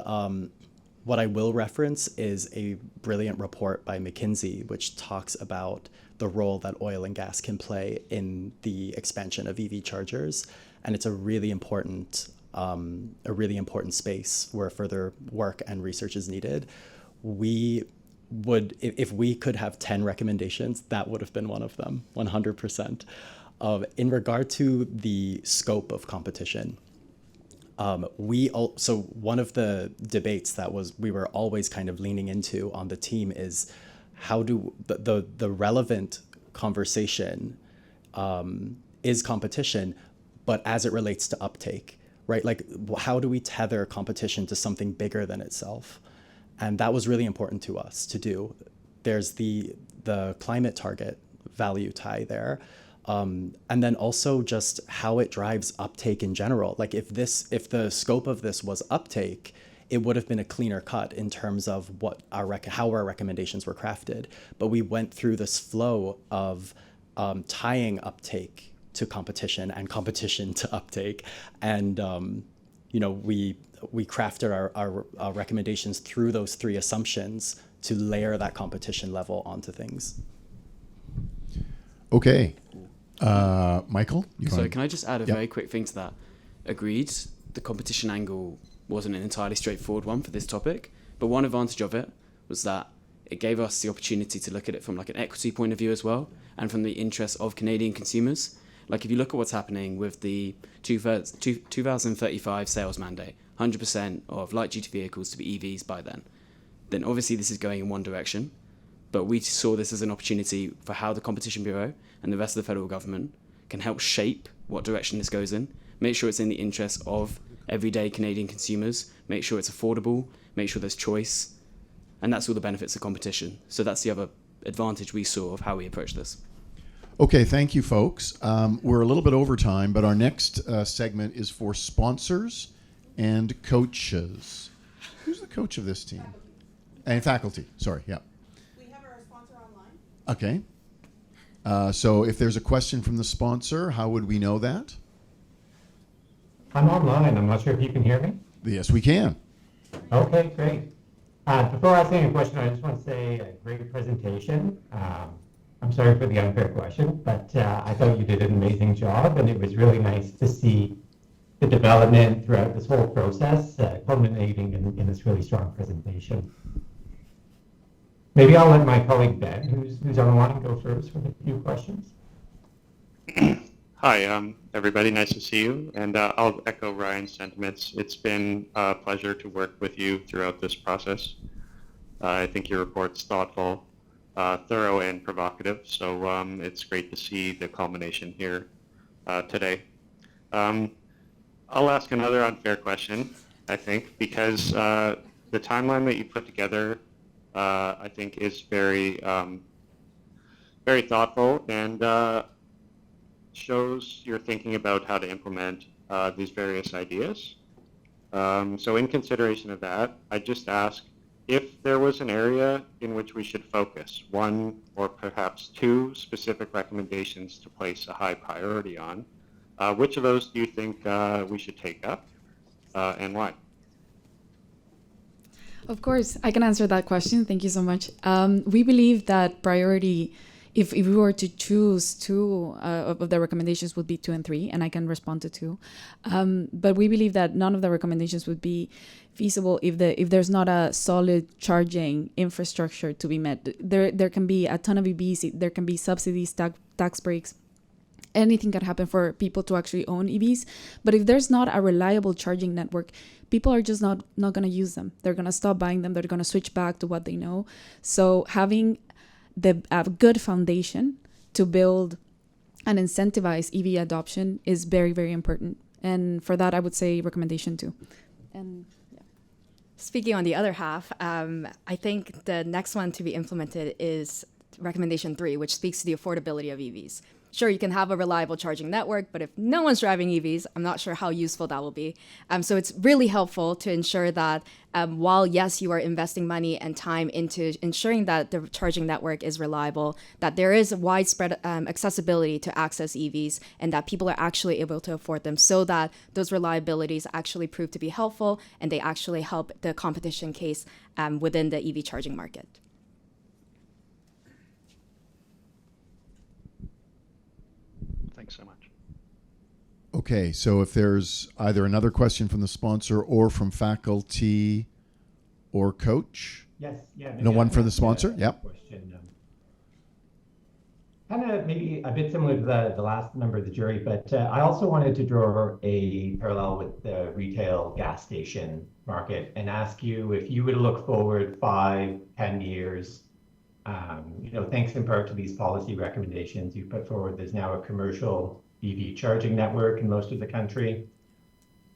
what I will reference is a brilliant report by McKinsey, which talks about the role that oil and gas can play in the expansion of EV chargers. And it's a really important space where further work and research is needed. We would, if we could have 10 recommendations, that would have been one of them, 100%. In regard to the scope of competition, one of the debates that we were always kind of leaning into on the team is how do the relevant conversation is competition, but as it relates to uptake. Right? Like, how do we tether competition to something bigger than itself? And that was really important to us to do. There's the climate target value tie there. And then also just how it drives uptake in general. Like if the scope of this was uptake, it would have been a cleaner cut in terms of how our recommendations were crafted. But we went through this flow of tying uptake to competition and competition to uptake. And, we crafted our recommendations through those three assumptions to layer that competition level onto things. Okay. Michael? So can I just add a very quick thing to that? Agreed, the competition angle wasn't an entirely straightforward one for this topic, but one advantage of it was that it gave us the opportunity to look at it from like an equity point of view as well, and from the interests of Canadian consumers. Like if you look at what's happening with the 2035 sales mandate, 100% of light-duty vehicles to be EVs by then obviously this is going in one direction. But we saw this as an opportunity for how the Competition Bureau and the rest of the federal government can help shape what direction this goes in, make sure it's in the interest of everyday Canadian consumers, make sure it's affordable, make sure there's choice, and that's all the benefits of competition. So that's the other advantage we saw of how we approach this. Okay, thank you, folks. We're a little bit over time, but our next segment is for sponsors and coaches. Who's the coach of this team? And faculty, sorry, yeah. We have our sponsor online. Okay. So if there's a question from the sponsor, how would we know that? I'm online. I'm not sure if you can hear me. Yes, we can. Okay, great. Before asking a question, I just want to say a great presentation. I'm sorry for the unfair question, but I thought you did an amazing job, and it was really nice to see the development throughout this whole process, culminating in this really strong presentation. Maybe I'll let my colleague Ben, who's on the line, go first with a few questions. Hi, everybody. Nice to see you. And I'll echo Ryan's sentiments. It's been a pleasure to work with you throughout this process. I think your report's thoughtful, thorough, and provocative. So it's great to see the culmination here today. I'll ask another unfair question, I think, because the timeline that you put together I think is very, very thoughtful and shows you're thinking about how to implement these various ideas. So in consideration of that, I just ask if there was an area in which we should focus, one or perhaps two specific recommendations to place a high priority on, which of those do you think we should take up and why? Of course, I can answer that question. Thank you so much. We believe that priority, if we were to choose two of the recommendations, would be 2 and 3, and I can respond to 2. But we believe that none of the recommendations would be feasible if there's not a solid charging infrastructure to be met. There can be a ton of EVs, there can be subsidies, tax breaks. Anything can happen for people to actually own EVs. But if there's not a reliable charging network, people are just not going to use them. They're going to stop buying them. They're going to switch back to what they know. So having a good foundation to build and incentivize EV adoption is very, very important. And for that, I would say recommendation 2. And yeah. Speaking on the other half, I think the next one to be implemented is recommendation 3, which speaks to the affordability of EVs. Sure, you can have a reliable charging network, but if no one's driving EVs, I'm not sure how useful that will be. So it's really helpful to ensure that while, yes, you are investing money and time into ensuring that the charging network is reliable, that there is widespread accessibility to access EVs and that people are actually able to afford them so that those reliabilities actually prove to be helpful and they actually help the competition case within the EV charging market. Thanks so much. Okay, so if there's either another question from the sponsor or from faculty or coach? Yes, yeah. No one for the sponsor? Yep. Question. Kind of maybe a bit similar to the last member of the jury, but I also wanted to draw a parallel with the retail gas station market and ask you if you would look forward 5, 10 years, thanks in part to these policy recommendations you put forward, there's now a commercial EV charging network in most of the country.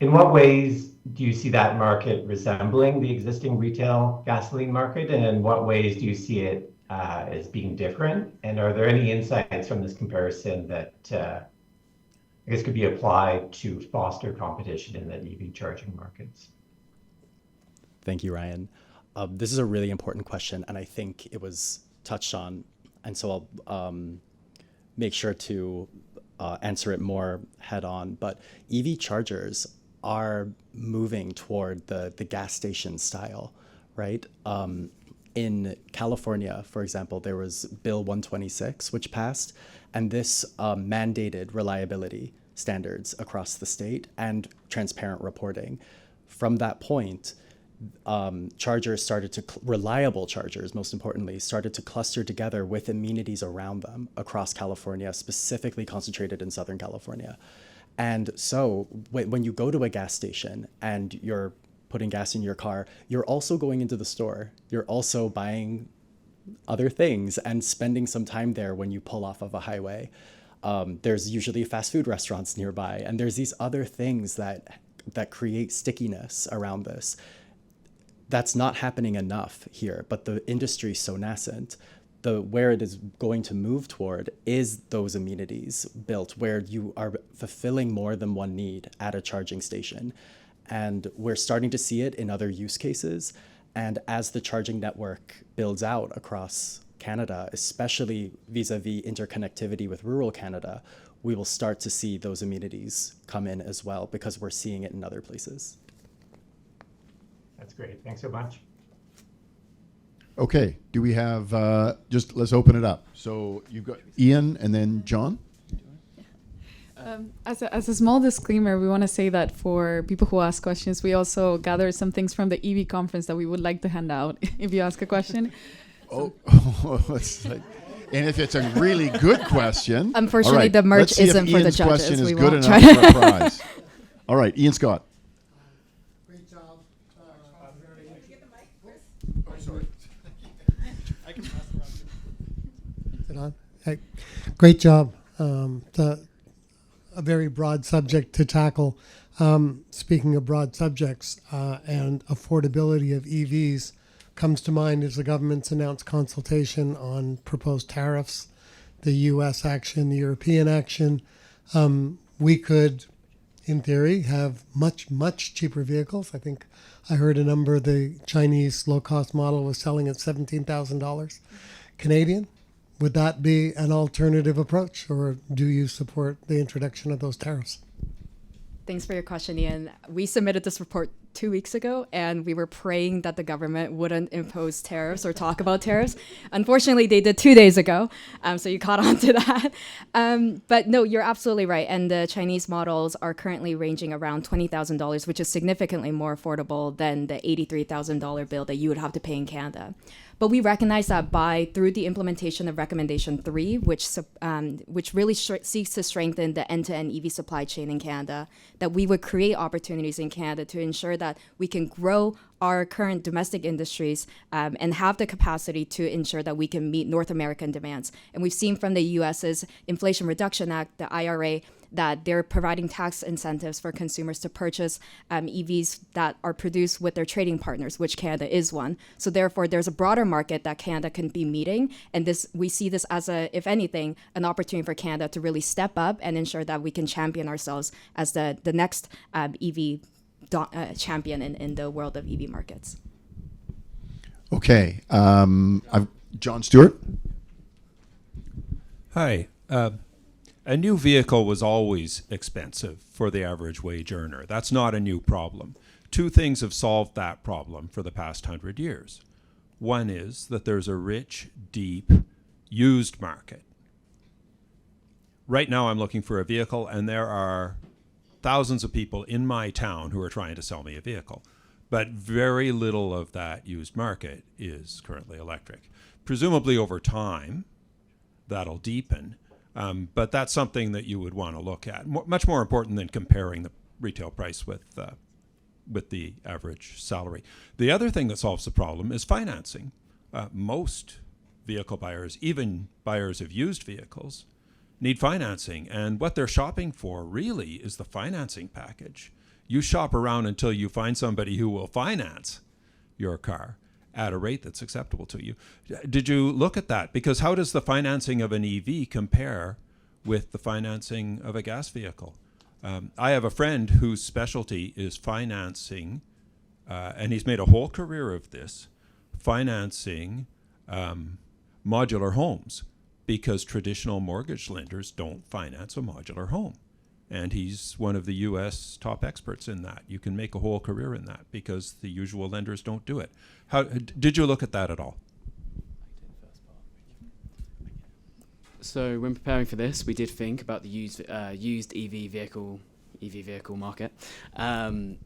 In what ways do you see that market resembling the existing retail gasoline market? And in what ways do you see it as being different? And are there any insights from this comparison that I guess could be applied to foster competition in the EV charging markets? Thank you, Ryan. This is a really important question, and I think it was touched on, and so I'll make sure to answer it more head on. But EV chargers are moving toward the gas station style, right? In California, for example, there was Bill 126, which passed, and this mandated reliability standards across the state and transparent reporting. From that point, chargers started to, reliable chargers, most importantly, started to cluster together with amenities around them across California, specifically concentrated in Southern California. And so when you go to a gas station and you're putting gas in your car, you're also going into the store. You're also buying other things and spending some time there when you pull off of a highway. There's usually fast food restaurants nearby, and there's these other things that create stickiness around this. That's not happening enough here, but the industry is so nascent. Where it is going to move toward is those amenities built where you are fulfilling more than one need at a charging station. And we're starting to see it in other use cases. And as the charging network builds out across Canada, especially vis-a-vis interconnectivity with rural Canada, we will start to see those amenities come in as well because we're seeing it in other places. That's great. Thanks so much. Okay, do we have, let's open it up. So you've got Ian and then John. As a small disclaimer, we want to say that for people who ask questions, we also gathered some things from the EV conference that we would like to hand out if you ask a question. It's like, and if it's a really good question. Unfortunately, right, the merch isn't for the judges. Question is we good won't enough try for a prize. All right, Ian Scott. Great job. I can pass it around. Is it on? Hey, great job. A very broad subject to tackle. Speaking of broad subjects and affordability of EVs, comes to mind is the government's announced consultation on proposed tariffs, the U.S. action, the European action. We could, in theory, have much, much cheaper vehicles. I think I heard a number, the Chinese low-cost model was selling at $17,000 Canadian. Would that be an alternative approach, or do you support the introduction of those tariffs? Thanks for your question, Ian. We submitted this report 2 weeks ago, and we were praying that the government wouldn't impose tariffs or talk about tariffs. Unfortunately, they did 2 days ago, so you caught on to that. But no, you're absolutely right. And the Chinese models are currently ranging around $20,000, which is significantly more affordable than the $83,000 bill that you would have to pay in Canada. But we recognize that through the implementation of Recommendation 3, which really seeks to strengthen the end-to-end EV supply chain in Canada, that we would create opportunities in Canada to ensure that we can grow our current domestic industries and have the capacity to ensure that we can meet North American demands. And we've seen from the US's Inflation Reduction Act, the IRA, that they're providing tax incentives for consumers to purchase EVs that are produced with their trading partners, which Canada is one. So therefore, there's a broader market that Canada can be meeting. And we see this as if anything, an opportunity for Canada to really step up and ensure that we can champion ourselves as the next EV champion in the world of EV markets. Okay. John Stewart. Hi. A new vehicle was always expensive for the average wage earner. That's not a new problem. Two things have solved that problem for the past 100 years. One is that there's a rich, deep, used market. Right now I'm looking for a vehicle, and there are thousands of people in my town who are trying to sell me a vehicle. But very little of that used market is currently electric. Presumably over time, that'll deepen. But that's something that you would want to look at. Much more important than comparing the retail price with the average salary. The other thing that solves the problem is financing. Most vehicle buyers, even buyers of used vehicles, need financing. And what they're shopping for really is the financing package. You shop around until you find somebody who will finance your car at a rate that's acceptable to you. Did you look at that? Because how does the financing of an EV compare with the financing of a gas vehicle? I have a friend whose specialty is financing, and he's made a whole career of this, financing modular homes, because traditional mortgage lenders don't finance a modular home. And he's one of the U.S. top experts in that. You can make a whole career in that because the usual lenders don't do it. How did you look at that at all? So when preparing for this, we did think about the used EV vehicle market. And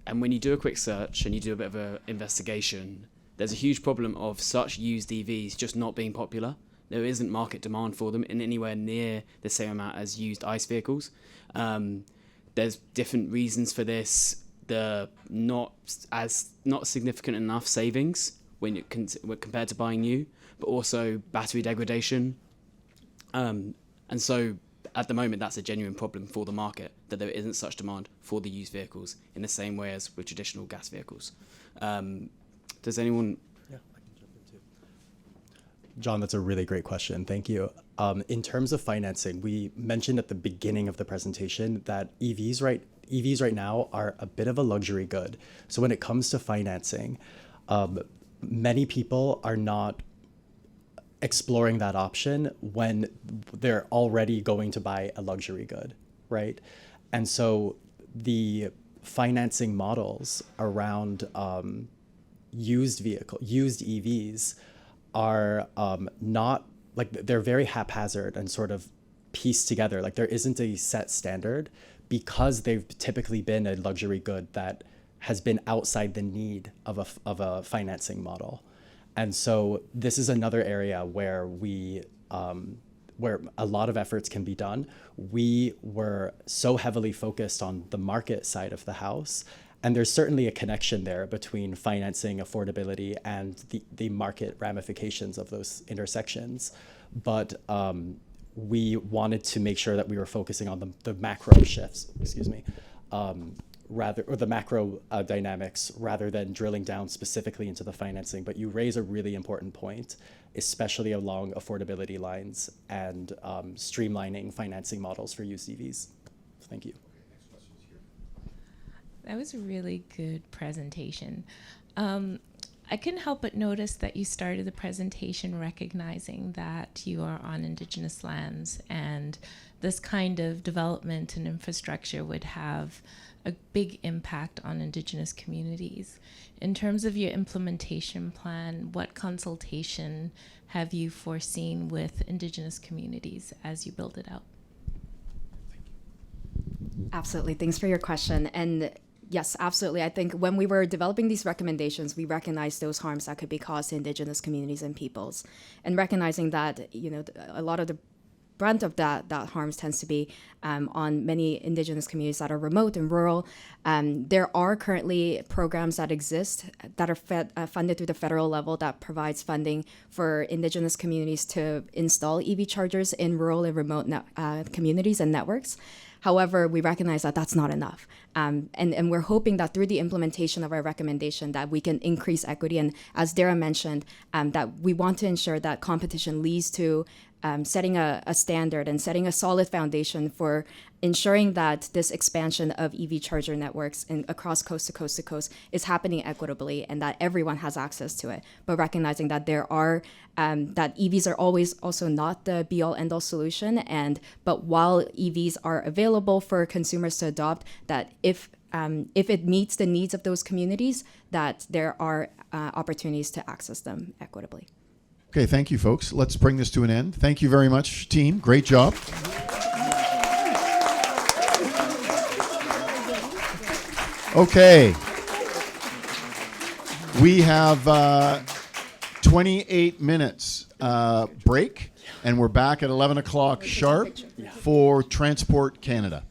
when you do a quick search and you do a bit of an investigation, there's a huge problem of such used EVs just not being popular. There isn't market demand for them in anywhere near the same amount as used ICE vehicles. There's different reasons for this. The not significant enough savings when compared to buying new, but also battery degradation. And so at the moment, that's a genuine problem for the market, that there isn't such demand for the used vehicles in the same way as with traditional gas vehicles. Does anyone... Yeah, I can jump in too. John, that's a really great question. Thank you. In terms of financing, we mentioned at the beginning of the presentation that EVs right now are a bit of a luxury good. So when it comes to financing, many people are not exploring that option when they're already going to buy a luxury good, right? And so the financing models around used EVs are not, like, they're very haphazard and sort of pieced together. Like, there isn't a set standard because they've typically been a luxury good that has been outside the need of a financing model. And so this is another area where where a lot of efforts can be done. We were so heavily focused on the market side of the house, and there's certainly a connection there between financing, affordability, and the market ramifications of those intersections. But we wanted to make sure that we were focusing on the macro shifts, the macro dynamics, rather than drilling down specifically into the financing. But you raise a really important point, especially along affordability lines and streamlining financing models for used EVs. Thank you. That was a really good presentation. I couldn't help but notice that you started the presentation recognizing that you are on Indigenous lands, and this kind of development and infrastructure would have a big impact on Indigenous communities. In terms of your implementation plan, what consultation have you foreseen with Indigenous communities as you build it out? Absolutely. Thanks for your question. And yes, absolutely. I think when we were developing these recommendations, we recognized those harms that could be caused to Indigenous communities and peoples, and recognizing that a lot of the brunt of that harms tends to be on many Indigenous communities that are remote and rural. There are currently programs that exist that are funded through the federal level that provides funding for Indigenous communities to install EV chargers in rural and remote communities and networks. However, we recognize that that's not enough. And we're hoping that through the implementation of our recommendation that we can increase equity. And as Dara mentioned, that we want to ensure that competition leads to setting a standard and setting a solid foundation for ensuring that this expansion of EV charger networks across coast to coast to coast is happening equitably and that everyone has access to it. But recognizing that that EVs are always also not the be-all end-all solution, but while EVs are available for consumers to adopt, that if it meets the needs of those communities, that there are opportunities to access them equitably. Okay, thank you, folks. Let's bring this to an end. Thank you very much, team. Great job. Okay. We have 28 minutes break, and we're back at 11 o'clock sharp for Transport Canada.